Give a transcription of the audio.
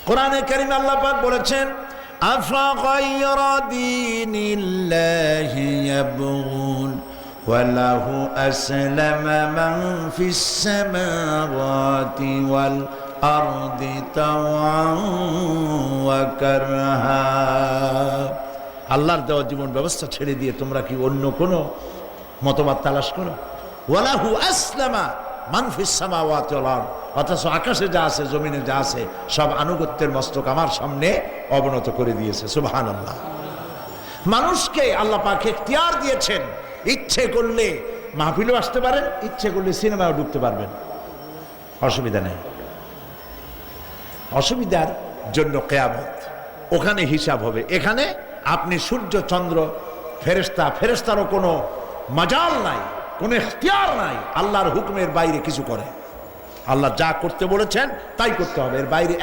কোরআনে কারীমে আল্লাহ পাক বলেছেন, আফাগায়রা দীনিল্লাহি ইয়াবগুন ওয়ালাহু আসলামা মান ফিস সামাওয়াতি ওয়াল আরদি তাওআন ওয়া কারহা। আল্লাহর দেওয়া জীবন ব্যবস্থা ছেড়ে দিয়ে তোমরা কি অন্য কোনো মতবাদ তালাশ করো? ওয়ালাহু আসলামা মান ফিস সামাওয়াতি ওয়াল আরদ, অথচ আকাশে যা আছে জমিনে যা আছে সব আনুগত্যের মস্তক আমার সামনে অবনত করে দিয়েছে। সুবহানাল্লাহ। মানুষকে আল্লাহ পাক ইখতিয়ার দিয়েছেন, ইচ্ছে করলে মাহফিলেও আসতে পারেন, ইচ্ছে করলে সিনেমাও ঢুকতে পারবেন, অসুবিধা নেই। অসুবিধার জন্য কিয়ামত, ওখানে হিসাব হবে। এখানে আপনি সূর্য চন্দ্র ফেরেশতারও কোনো মাজাল নাই, কোনো ইখতিয়ার নাই আল্লাহর হুকুমের বাইরে কিছু করে। আল্লাহ যা করতে বলেছেন তাই করতে হবে, এর বাইরে